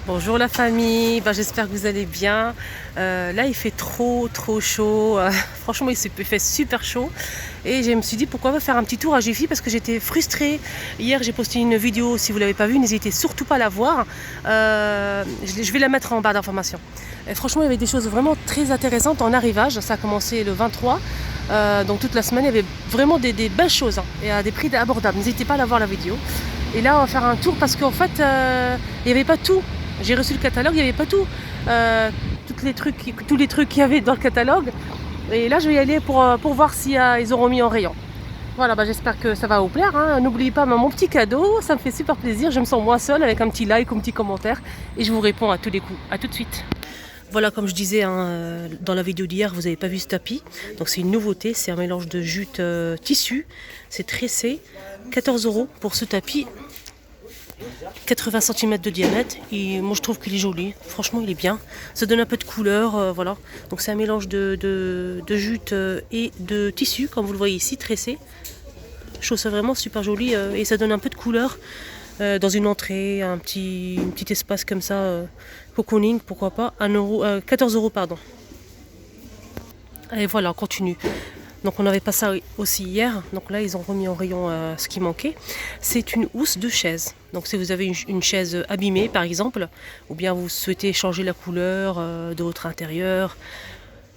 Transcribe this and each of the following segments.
Bonjour la famille, j'espère que vous allez bien. Là il fait trop chaud, franchement il fait super chaud et je me suis dit pourquoi pas faire un petit tour à Jiffy parce que j'étais frustrée. Hier j'ai posté une vidéo, si vous ne l'avez pas vue n'hésitez surtout pas à la voir. Je vais la mettre en barre d'information. Et franchement il y avait des choses vraiment très intéressantes en arrivage, ça a commencé le 23. Donc toute la semaine il y avait vraiment des belles choses et à des prix abordables, n'hésitez pas à la voir la vidéo. Et là on va faire un tour parce qu'en fait il n'y avait pas tout. J'ai reçu le catalogue, il n'y avait pas tout. Tous les trucs qu'il y avait dans le catalogue. Et là, je vais y aller pour voir si ils auront mis en rayon. Voilà, j'espère que ça va vous plaire. Hein. N'oubliez pas mon petit cadeau, ça me fait super plaisir. Je me sens moins seule avec un petit like ou un petit commentaire. Et je vous réponds à tous les coups. A tout de suite. Voilà, comme je disais dans la vidéo d'hier, vous n'avez pas vu ce tapis. Donc c'est une nouveauté, c'est un mélange de jute tissu. C'est tressé. 14 € pour ce tapis. 80 cm de diamètre et moi je trouve qu'il est joli, franchement il est bien, ça donne un peu de couleur, voilà. Donc c'est un mélange de jute et de tissu comme vous le voyez ici, tressé. Je trouve ça vraiment super joli et ça donne un peu de couleur dans une entrée, un petit espace comme ça, cocooning, pourquoi pas, 14 € pardon. Et voilà, on continue. Donc on n'avait pas ça aussi hier, donc là ils ont remis en rayon ce qui manquait. C'est une housse de chaise. Donc si vous avez une chaise abîmée par exemple, ou bien vous souhaitez changer la couleur de votre intérieur,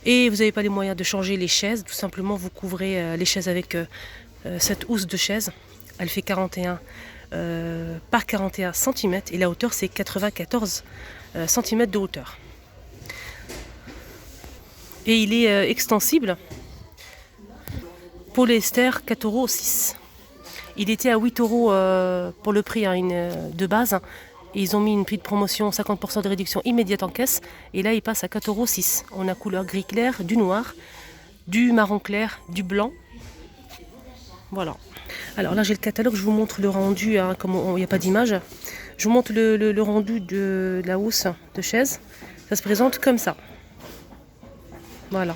et vous n'avez pas les moyens de changer les chaises, tout simplement vous couvrez les chaises avec cette housse de chaise. Elle fait 41 par 41 cm et la hauteur c'est 94 cm de hauteur. Et il est extensible. Polyester 4,06 €. Il était à 8 € pour le prix de base. Et ils ont mis une prix de promotion 50% de réduction immédiate en caisse. Et là, il passe à 4,06 €. On a couleur gris clair, du noir, du marron clair, du blanc. Voilà. Alors là, j'ai le catalogue. Je vous montre le rendu. Comme il n'y a pas d'image. Je vous montre le rendu de la housse de chaise. Ça se présente comme ça. Voilà.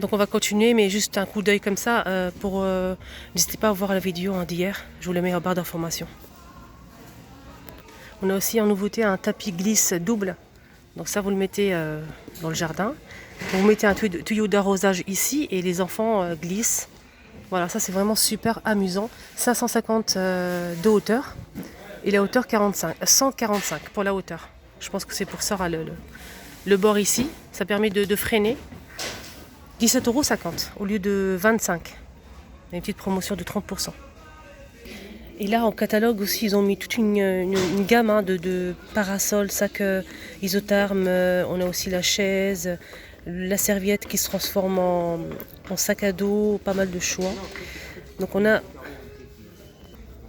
Donc on va continuer, mais juste un coup d'œil comme ça n'hésitez pas à voir la vidéo d'hier, je vous la mets en barre d'information. On a aussi en nouveauté un tapis glisse double. Donc ça vous le mettez dans le jardin. Vous mettez un tuyau d'arrosage ici et les enfants glissent. Voilà, ça c'est vraiment super amusant. 550 de hauteur et la hauteur 145 pour la hauteur. Je pense que c'est pour ça le bord ici. Ça permet de freiner. 17,50 € au lieu de 25 €. Il y a une petite promotion de 30%. Et là, en catalogue aussi, ils ont mis toute une gamme de parasols, sacs isothermes. On a aussi la chaise, la serviette qui se transforme en sac à dos, pas mal de choix. Donc on a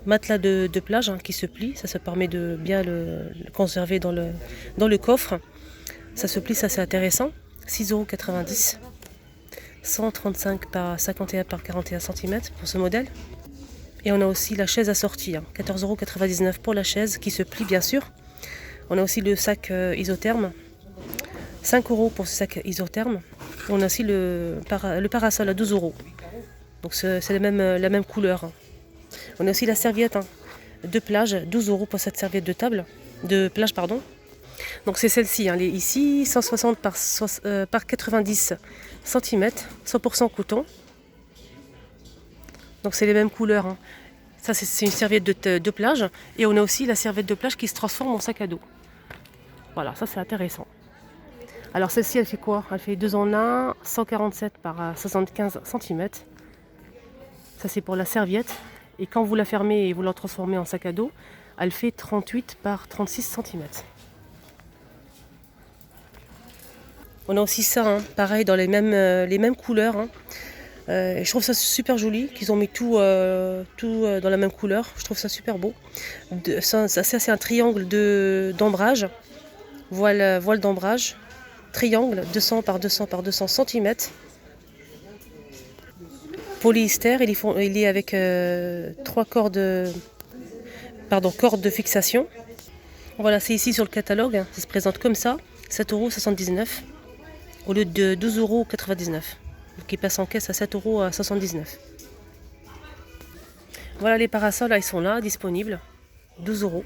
matelas de plage qui se plie. Ça permet de bien le conserver dans le coffre. Ça se plie, ça c'est intéressant. 6,90 €. 135 par 51 par 41 cm pour ce modèle. Et on a aussi la chaise assortie, 14,99 € pour la chaise qui se plie bien sûr. On a aussi le sac isotherme, 5 € pour ce sac isotherme. On a aussi le parasol à 12 €. Donc c'est la même couleur. On a aussi la serviette de plage, 12 € pour cette serviette de plage. Donc c'est celle-ci, ici 160 par 90 cm, 100% coton. Donc c'est les mêmes couleurs. Ça c'est une serviette de plage. Et on a aussi la serviette de plage qui se transforme en sac à dos. Voilà, ça c'est intéressant. Alors celle-ci elle fait quoi? Elle fait 2 en 1, 147 par 75 cm. Ça c'est pour la serviette. Et quand vous la fermez et vous la transformez en sac à dos, elle fait 38 par 36 cm. On a aussi ça, pareil, dans les mêmes couleurs. Je trouve ça super joli qu'ils ont mis tout dans la même couleur. Je trouve ça super beau. Ça c'est un triangle d'ombrage. Voile d'ombrage. Triangle, 200 par 200 par 200 cm. Polyester, il est avec 3 cordes de fixation. Voilà, c'est ici sur le catalogue. Ça se présente comme ça. 7,79 € au lieu de 12,99 €. Donc il passe en caisse à 7,79 €. Voilà les parasols, ils sont là, disponibles. 12 €.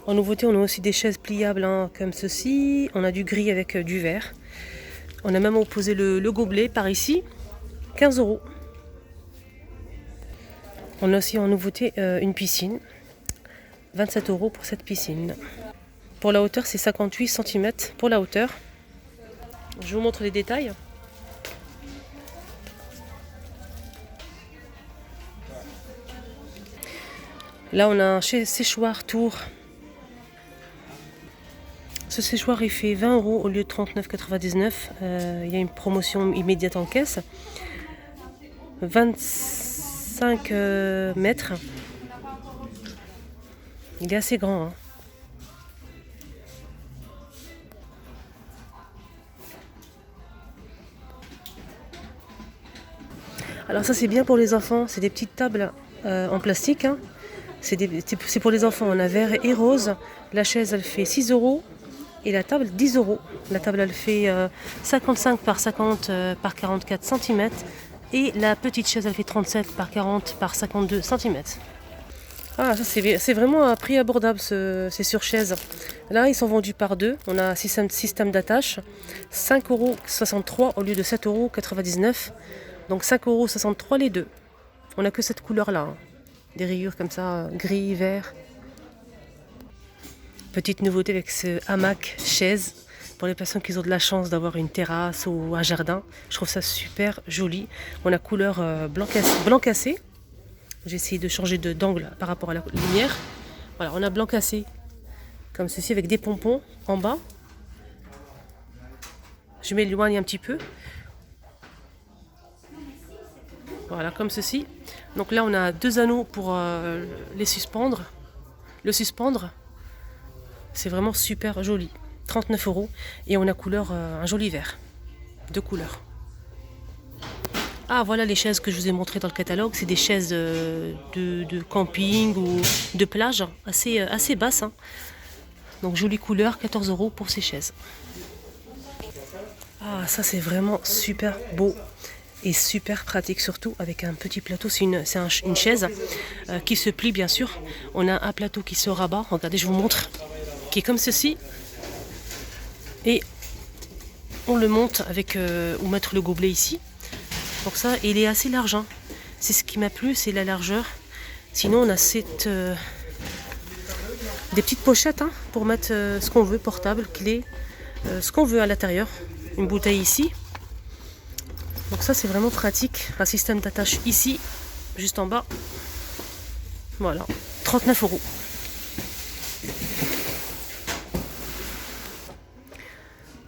En nouveauté, on a aussi des chaises pliables hein, comme ceci. On a du gris avec du vert. On a même opposé le gobelet par ici. 15 euros. On a aussi en nouveauté une piscine. 27 euros pour cette piscine. Pour la hauteur, c'est 58 cm pour la hauteur. Je vous montre les détails. Là, on a un séchoir Tour. Ce séchoir, il fait 20 euros au lieu de 39,99. Il y a une promotion immédiate en caisse. 25 mètres. Il est assez grand. Hein. Alors ça, c'est bien pour les enfants. C'est des petites tables en plastique. Hein. C'est pour les enfants. On a vert et rose. La chaise, elle fait 6 euros. Et la table, 10 euros. La table, elle fait 55 par 50 par 44 cm. Et la petite chaise, elle fait 37 par 40 par 52 cm. Ah, ça c'est vraiment un prix abordable, ces surchaises. Là, ils sont vendus par deux. On a un système d'attache. 5,63 € au lieu de 7,99 €. Donc 5,63 € les deux. On n'a que cette couleur-là. Hein. Des rayures comme ça, gris, vert. Petite nouveauté avec ce hamac chaise. Pour les personnes qui ont de la chance d'avoir une terrasse ou un jardin. Je trouve ça super joli. On a couleur blanc cassé. J'ai essayé de changer d'angle par rapport à la lumière. Voilà, on a blanc cassé comme ceci avec des pompons en bas. Je m'éloigne un petit peu. Voilà, comme ceci. Donc là, on a deux anneaux pour les suspendre. Le suspendre, c'est vraiment super joli. 39 € et on a couleur un joli vert. Deux couleurs. Ah, voilà les chaises que je vous ai montrées dans le catalogue. C'est des chaises de camping ou de plage, assez basses. Hein. Donc jolie couleur, 14 € pour ces chaises. Ah, ça c'est vraiment super beau et super pratique, surtout avec un petit plateau. C'est une chaise qui se plie bien sûr. On a un plateau qui se rabat. Regardez, je vous montre, qui est comme ceci. Et on le monte avec ou mettre le gobelet ici. Donc ça, il est assez large. Hein. C'est ce qui m'a plu, c'est la largeur. Sinon, on a des petites pochettes hein, pour mettre ce qu'on veut, portable, clé, ce qu'on veut à l'intérieur. Une bouteille ici. Donc ça, c'est vraiment pratique. Un système d'attache ici, juste en bas. Voilà, 39 €.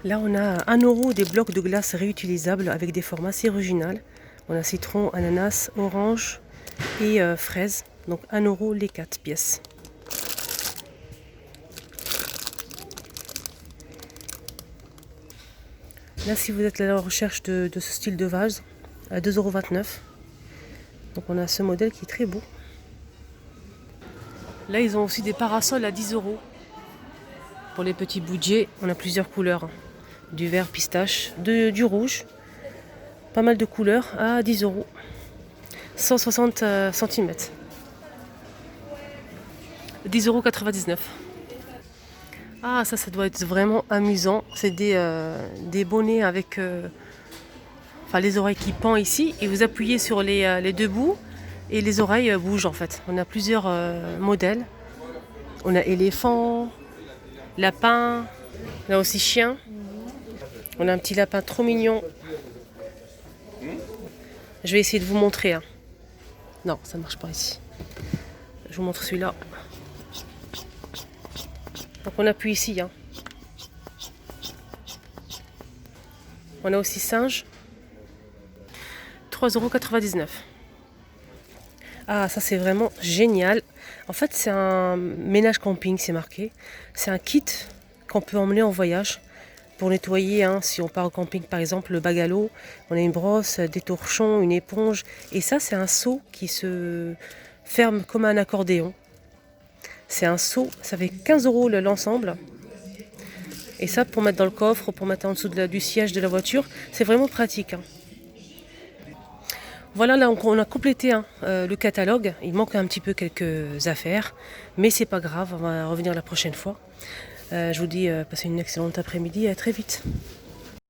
Là, on a 1 € des blocs de glace réutilisables avec des formats assez originaux. On a citron, ananas, orange et fraise. Donc 1 € les 4 pièces. Là, si vous êtes à la recherche de ce style de vase, à 2,29 €. Donc on a ce modèle qui est très beau. Là, ils ont aussi des parasols à 10 €. Pour les petits budgets, on a plusieurs couleurs. Du vert pistache, du rouge, pas mal de couleurs à 10 €. 160 cm. 10,99 €. Ah, ça doit être vraiment amusant. C'est des bonnets avec les oreilles qui pendent ici. Et vous appuyez sur les deux bouts et les oreilles bougent en fait. On a plusieurs modèles. On a éléphant, lapin, on a aussi chien. On a un petit lapin trop mignon. Je vais essayer de vous montrer. Hein. Non, ça ne marche pas ici. Je vous montre celui-là. Donc on appuie ici. Hein. On a aussi singe. 3,99 €. Ah, ça c'est vraiment génial. En fait, c'est un ménage camping, c'est marqué. C'est un kit qu'on peut emmener en voyage. Pour nettoyer, hein, si on part au camping par exemple, le bac à l'eau, on a une brosse, des torchons, une éponge. Et ça, c'est un seau qui se ferme comme un accordéon. C'est un seau, ça fait 15 € l'ensemble. Et ça, pour mettre dans le coffre, pour mettre en dessous du siège de la voiture, c'est vraiment pratique. Hein. Voilà, là on a complété hein, le catalogue. Il manque un petit peu quelques affaires, mais c'est pas grave, on va revenir la prochaine fois. Je vous dis, passez une excellente après-midi et à très vite.